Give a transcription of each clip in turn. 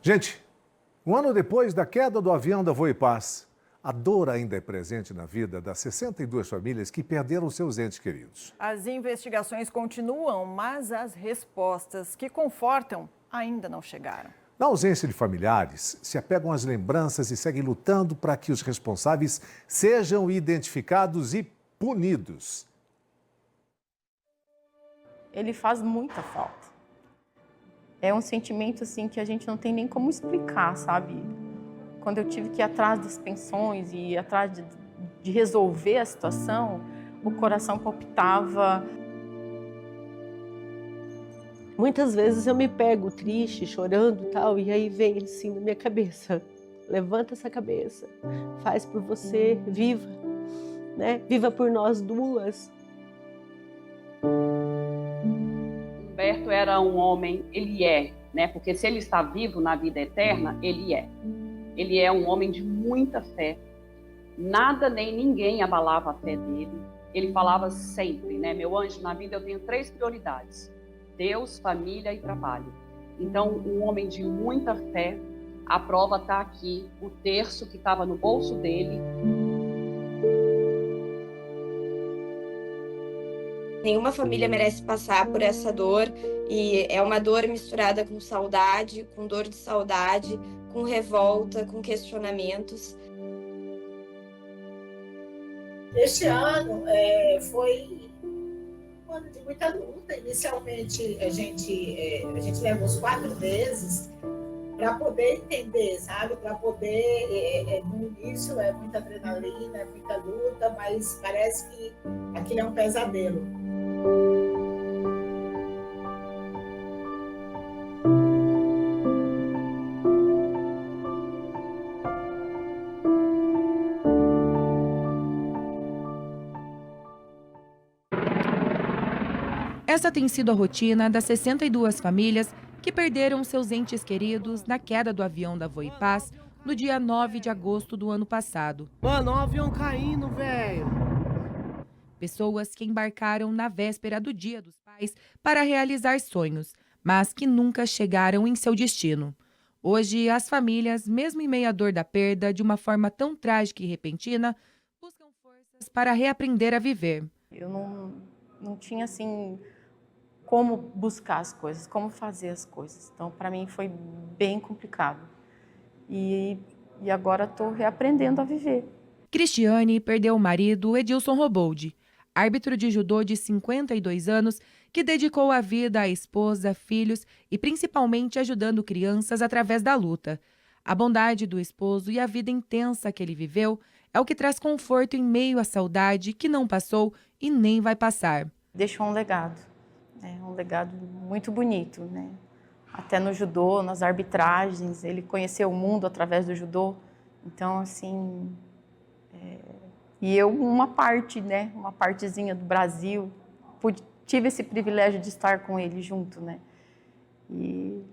Gente, um ano depois da queda do avião da Voipaz, a dor ainda é presente na vida das 62 famílias que perderam seus entes queridos. As investigações continuam, mas as respostas que confortam ainda não chegaram. Na ausência de familiares, se apegam às lembranças e seguem lutando para que os responsáveis sejam identificados e punidos. Ele faz muita falta. É um sentimento assim que a gente não tem nem como explicar, sabe? Quando eu tive que ir atrás das pensões e ir atrás de resolver a situação, o coração palpitava. Muitas vezes eu me pego triste, chorando e tal, e aí vem assim na minha cabeça: levanta essa cabeça, faz por você, viva, né? Viva por nós duas. Humberto era um homem, ele é, né? Porque se ele está vivo na vida eterna, ele é. Ele é um homem de muita fé. Nada nem ninguém abalava a fé dele. Ele falava sempre, né? Meu anjo, na vida eu tenho 3 prioridades: Deus, família e trabalho. Então, um homem de muita fé. A prova está aqui, o terço que estava no bolso dele. Nenhuma família merece passar por essa dor, e é uma dor misturada com saudade, com dor de saudade, com revolta, com questionamentos. Este ano foi um ano de muita luta. Inicialmente, a gente levou uns 4 meses para poder entender, sabe? Para poder, no início é muita adrenalina, é muita luta, mas parece que aquilo é um pesadelo. Essa tem sido a rotina das 62 famílias que perderam seus entes queridos na queda do avião da Voipaz no dia 9 de agosto do ano passado. Mano, olha o avião caindo, velho. Pessoas que embarcaram na véspera do Dia dos Pais para realizar sonhos, mas que nunca chegaram em seu destino. Hoje, as famílias, mesmo em meio à dor da perda, de uma forma tão trágica e repentina, buscam forças para reaprender a viver. Eu não tinha, assim, como buscar as coisas, como fazer as coisas. Então, para mim, foi bem complicado. E agora estou reaprendendo a viver. Cristiane perdeu o marido, Edilson Roboldi, árbitro de judô de 52 anos, que dedicou a vida à esposa, filhos e principalmente ajudando crianças através da luta. A bondade do esposo e a vida intensa que ele viveu é o que traz conforto em meio à saudade que não passou e nem vai passar. Deixou um legado, né? Um legado muito bonito, né? Até no judô, nas arbitragens, ele conheceu o mundo através do judô. Então, assim, e eu, uma parte, né? Uma partezinha do Brasil, tive esse privilégio de estar com ele junto, né? E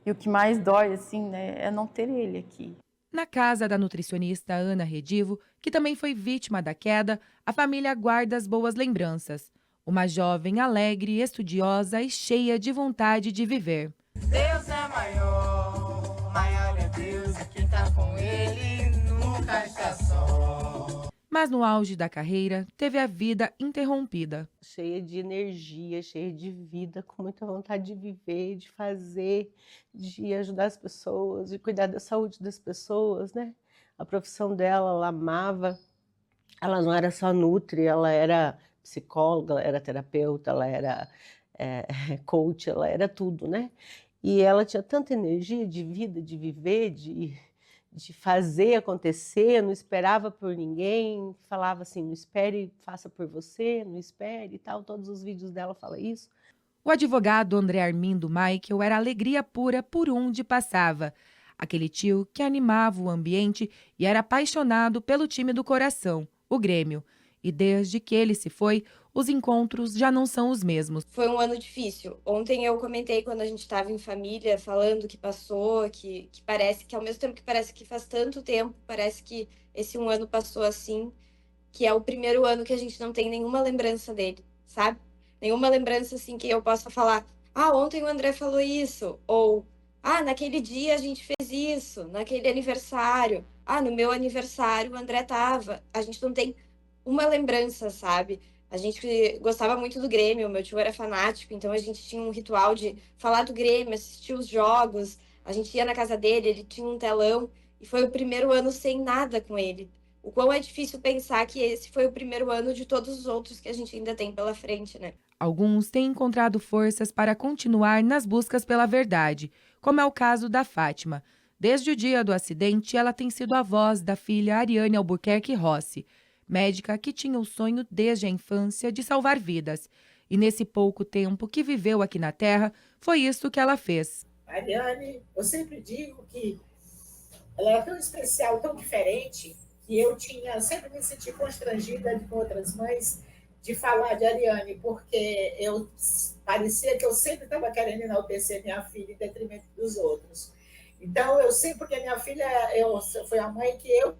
o que mais dói, assim, né, é não ter ele aqui. Na casa da nutricionista Ana Redivo, que também foi vítima da queda, a família guarda as boas lembranças. Uma jovem alegre, estudiosa e cheia de vontade de viver. Deus é maior, maior é Deus, e quem tá com ele nunca está só. Mas no auge da carreira, teve a vida interrompida. Cheia de energia, cheia de vida, com muita vontade de viver, de fazer, de ajudar as pessoas, de cuidar da saúde das pessoas, né? A profissão dela, ela amava. Ela não era só nutri, ela era psicóloga, ela era terapeuta, ela era coach, ela era tudo, né? E ela tinha tanta energia de vida, de viver, de fazer acontecer, não esperava por ninguém, falava assim, não espere, faça por você, não espere e tal, todos os vídeos dela falam isso. O advogado André Armindo Michael era alegria pura por onde passava. Aquele tio que animava o ambiente e era apaixonado pelo time do coração, o Grêmio. E desde que ele se foi, os encontros já não são os mesmos. Foi um ano difícil. Ontem eu comentei quando a gente estava em família, falando que passou, que parece que ao mesmo tempo que parece que faz tanto tempo, parece que esse um ano passou assim, que é o primeiro ano que a gente não tem nenhuma lembrança dele, sabe? Nenhuma lembrança assim que eu possa falar, ontem o André falou isso, ou Ah, naquele dia a gente fez isso, naquele aniversário. Ah, no meu aniversário o André tava. A gente não tem uma lembrança, sabe? A gente gostava muito do Grêmio, meu tio era fanático, então a gente tinha um ritual de falar do Grêmio, assistir os jogos. A gente ia na casa dele, ele tinha um telão, e foi o primeiro ano sem nada com ele. O quão é difícil pensar que esse foi o primeiro ano de todos os outros que a gente ainda tem pela frente, né? Alguns têm encontrado forças para continuar nas buscas pela verdade, como é o caso da Fátima. Desde o dia do acidente, ela tem sido a voz da filha Ariane Albuquerque Rossi, médica que tinha o sonho desde a infância de salvar vidas. E nesse pouco tempo que viveu aqui na Terra, foi isso que ela fez. A Ariane, eu sempre digo que ela era tão especial, tão diferente, que eu sempre me senti constrangida com outras mães de falar de Ariane, porque parecia que eu sempre estava querendo enaltecer minha filha em detrimento dos outros. Então, porque minha filha, foi a mãe que eu,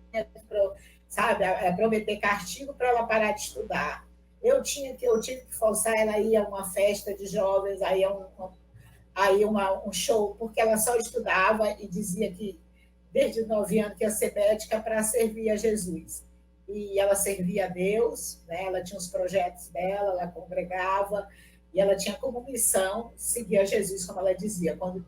sabe, prometer castigo para ela parar de estudar. Eu tive que forçar ela a ir a uma festa de jovens, aí um show, porque ela só estudava e dizia que desde 9 anos que ia ser médica para servir a Jesus. E ela servia a Deus, né? Ela tinha os projetos dela, ela congregava, e ela tinha como missão seguir a Jesus, como ela dizia. Quando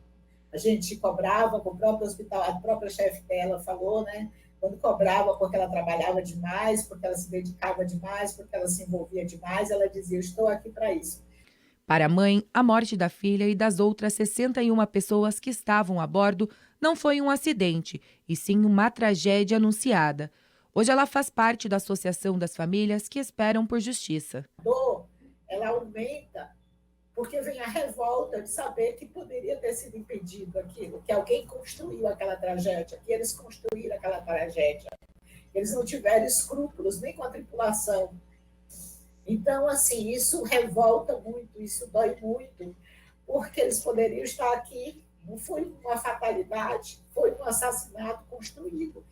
a gente cobrava com o próprio hospital, a própria chefe dela falou, né? Quando cobrava porque ela trabalhava demais, porque ela se dedicava demais, porque ela se envolvia demais, ela dizia, eu estou aqui para isso. Para a mãe, a morte da filha e das outras 61 pessoas que estavam a bordo não foi um acidente, e sim uma tragédia anunciada. Hoje ela faz parte da Associação das Famílias que esperam por justiça. A dor, ela aumenta porque vem a revolta de saber que poderia ter sido impedido aquilo, que alguém construiu aquela tragédia, que eles construíram aquela tragédia. Eles não tiveram escrúpulos nem com a tripulação. Então, assim, isso revolta muito, isso dói muito, porque eles poderiam estar aqui, não foi uma fatalidade, foi um assassinato construído.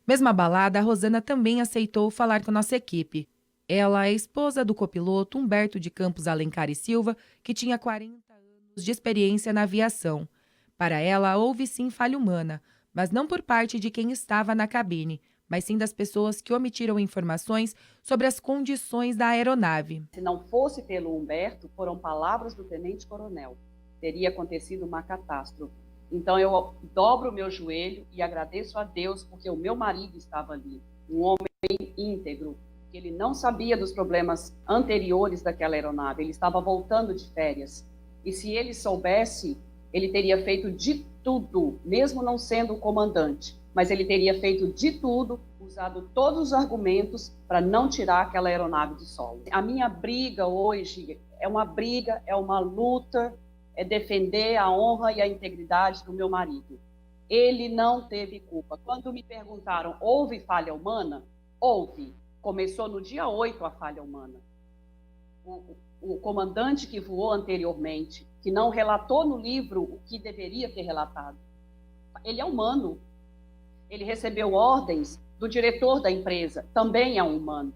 Mesmo abalada, a Rosana também aceitou falar com a nossa equipe. Ela é esposa do copiloto Humberto de Campos Alencar e Silva, que tinha 40 anos de experiência na aviação. Para ela, houve sim falha humana, mas não por parte de quem estava na cabine, mas sim das pessoas que omitiram informações sobre as condições da aeronave. Se não fosse pelo Humberto, foram palavras do tenente-coronel, teria acontecido uma catástrofe. Então eu dobro o meu joelho e agradeço a Deus porque o meu marido estava ali, um homem íntegro, que ele não sabia dos problemas anteriores daquela aeronave, ele estava voltando de férias. E se ele soubesse, ele teria feito de tudo, mesmo não sendo o comandante, mas ele teria feito de tudo, usado todos os argumentos para não tirar aquela aeronave do solo. A minha briga hoje é uma luta, é defender a honra e a integridade do meu marido. Ele não teve culpa. Quando me perguntaram, houve falha humana? Houve. Começou no dia 8 a falha humana. O comandante que voou anteriormente, que não relatou no livro o que deveria ter relatado, ele é humano. Ele recebeu ordens do diretor da empresa, também é um humano.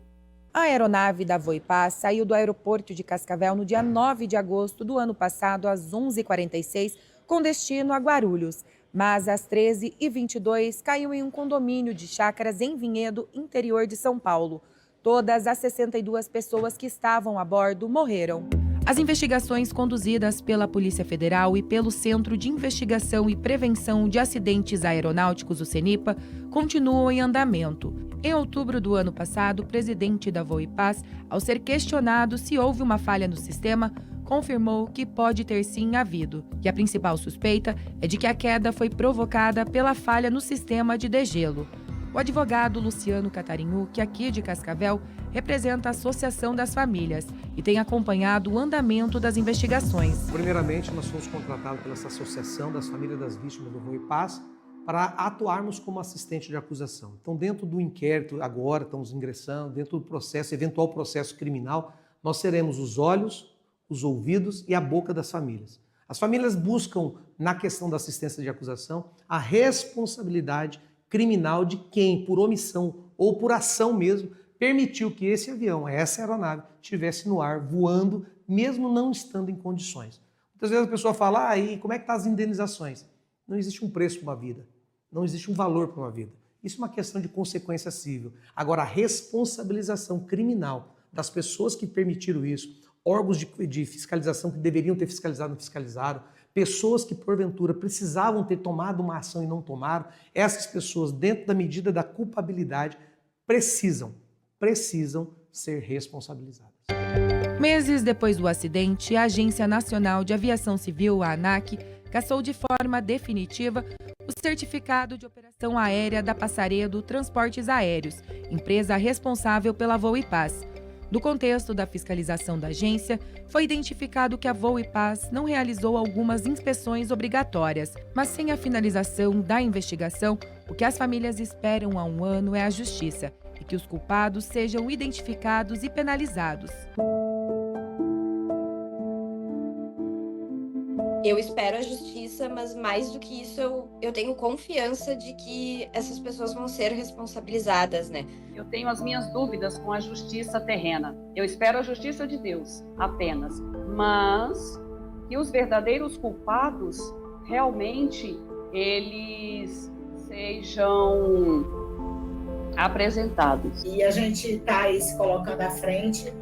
A aeronave da Voipaz saiu do aeroporto de Cascavel no dia 9 de agosto do ano passado, às 11h46, com destino a Guarulhos. Mas às 13h22 caiu em um condomínio de chácaras em Vinhedo, interior de São Paulo. Todas as 62 pessoas que estavam a bordo morreram. As investigações conduzidas pela Polícia Federal e pelo Centro de Investigação e Prevenção de Acidentes Aeronáuticos, o CENIPA, continuam em andamento. Em outubro do ano passado, o presidente da Voipaz, ao ser questionado se houve uma falha no sistema, confirmou que pode ter sim havido. E a principal suspeita é de que a queda foi provocada pela falha no sistema de degelo. O advogado Luciano Catarinhu, que aqui de Cascavel, representa a Associação das Famílias e tem acompanhado o andamento das investigações. Primeiramente, nós fomos contratados pela Associação das Famílias das Vítimas do Voipaz para atuarmos como assistente de acusação. Então, dentro do inquérito, agora estamos ingressando, dentro do processo, eventual processo criminal, nós seremos os olhos, os ouvidos e a boca das famílias. As famílias buscam, na questão da assistência de acusação, a responsabilidade criminal de quem, por omissão ou por ação mesmo, permitiu que esse avião, essa aeronave, estivesse no ar, voando, mesmo não estando em condições. Muitas vezes a pessoa fala, e como é que estão as indenizações? Não existe um preço para uma vida, não existe um valor para uma vida. Isso é uma questão de consequência civil. Agora, a responsabilização criminal das pessoas que permitiram isso, órgãos de fiscalização que deveriam ter fiscalizado, não fiscalizaram, pessoas que, porventura, precisavam ter tomado uma ação e não tomaram, essas pessoas, dentro da medida da culpabilidade, precisam ser responsabilizadas. Meses depois do acidente, a Agência Nacional de Aviação Civil, a ANAC, cassou de forma definitiva o certificado de operação aérea da Passaredo Transportes Aéreos, empresa responsável pela Voo e Paz. No contexto da fiscalização da agência, foi identificado que a Voo e Paz não realizou algumas inspeções obrigatórias, mas sem a finalização da investigação, o que as famílias esperam há um ano é a justiça e que os culpados sejam identificados e penalizados. Eu espero a justiça, mas mais do que isso, eu tenho confiança de que essas pessoas vão ser responsabilizadas, né? Eu tenho as minhas dúvidas com a justiça terrena. Eu espero a justiça de Deus, apenas. Mas que os verdadeiros culpados, realmente, eles sejam apresentados. E a gente está aí se colocando à frente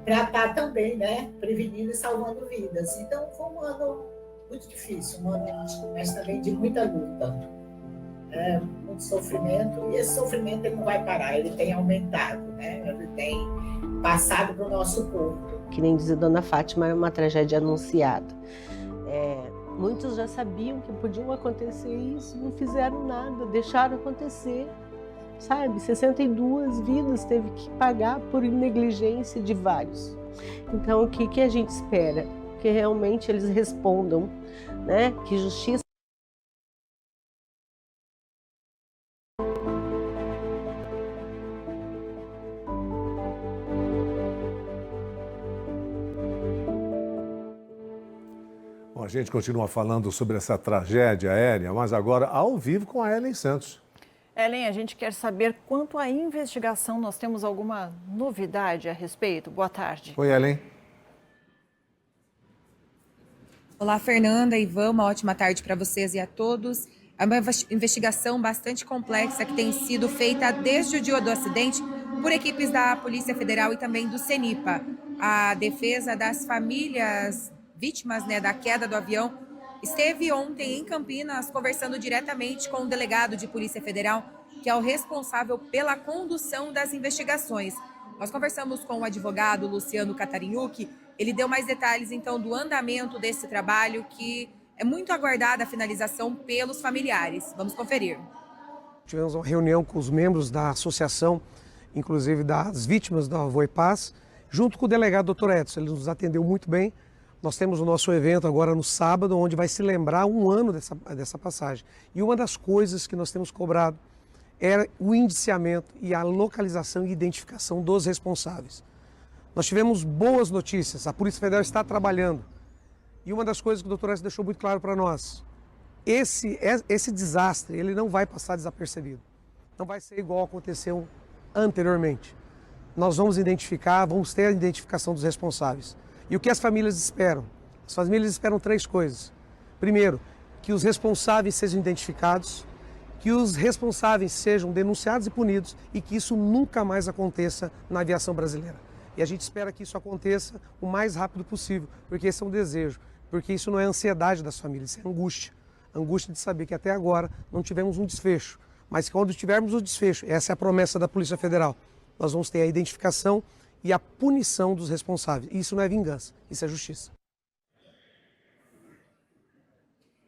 para estar também, né, prevenindo e salvando vidas. Então, foi um ano muito difícil, mas também de muita luta, muito sofrimento, e esse sofrimento ele não vai parar, ele tem aumentado, né? Ele tem passado para o nosso corpo. Que nem diz a Dona Fátima, é uma tragédia anunciada. Muitos já sabiam que podiam acontecer isso, não fizeram nada, deixaram acontecer, sabe? 62 vidas teve que pagar por negligência de vários. Então, o que a gente espera? Que realmente eles respondam, né? Que justiça. Bom, a gente continua falando sobre essa tragédia aérea, mas agora ao vivo com a Ellen Santos. Ellen, a gente quer saber quanto à investigação, nós temos alguma novidade a respeito? Boa tarde. Oi, Ellen. Olá, Fernanda, Ivan, uma ótima tarde para vocês e a todos. É uma investigação bastante complexa que tem sido feita desde o dia do acidente por equipes da Polícia Federal e também do CENIPA. A defesa das famílias vítimas, né, da queda do avião esteve ontem em Campinas conversando diretamente com o delegado de Polícia Federal, que é o responsável pela condução das investigações. Nós conversamos com o advogado Luciano Catarinhucchi. Ele deu mais detalhes, então, do andamento desse trabalho, que é muito aguardada a finalização pelos familiares. Vamos conferir. Tivemos uma reunião com os membros da associação, inclusive das vítimas da Voo e Paz, junto com o delegado Dr. Edson. Ele nos atendeu muito bem. Nós temos o nosso evento agora no sábado, onde vai se lembrar um ano dessa passagem. E uma das coisas que nós temos cobrado era o indiciamento e a localização e identificação dos responsáveis. Nós tivemos boas notícias, a Polícia Federal está trabalhando. E uma das coisas que o Dr. Edson deixou muito claro para nós, esse desastre ele não vai passar desapercebido. Não vai ser igual aconteceu anteriormente. Nós vamos identificar, vamos ter a identificação dos responsáveis. E o que as famílias esperam? As famílias esperam 3 coisas. Primeiro, que os responsáveis sejam identificados, que os responsáveis sejam denunciados e punidos e que isso nunca mais aconteça na aviação brasileira. E a gente espera que isso aconteça o mais rápido possível, porque esse é um desejo, porque isso não é ansiedade das famílias, isso é angústia. Angústia de saber que até agora não tivemos um desfecho, mas quando tivermos o desfecho, essa é a promessa da Polícia Federal, nós vamos ter a identificação e a punição dos responsáveis. E isso não é vingança, isso é justiça.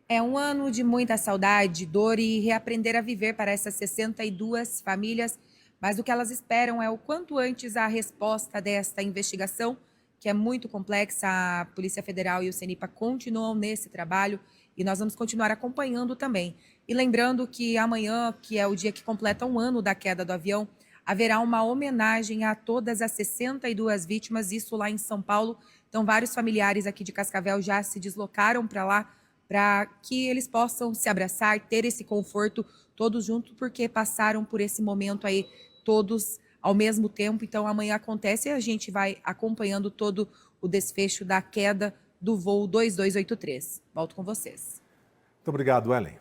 É um ano de muita saudade, dor e reaprender a viver para essas 62 famílias, mas o que elas esperam é o quanto antes a resposta desta investigação, que é muito complexa. A Polícia Federal e o CENIPA continuam nesse trabalho e nós vamos continuar acompanhando também. E lembrando que amanhã, que é o dia que completa um ano da queda do avião, haverá uma homenagem a todas as 62 vítimas, isso lá em São Paulo. Então, vários familiares aqui de Cascavel já se deslocaram para lá, para que eles possam se abraçar, ter esse conforto todos juntos, porque passaram por esse momento aí todos ao mesmo tempo. Então, amanhã acontece e a gente vai acompanhando todo o desfecho da queda do voo 2283. Volto com vocês. Muito obrigado, Ellen.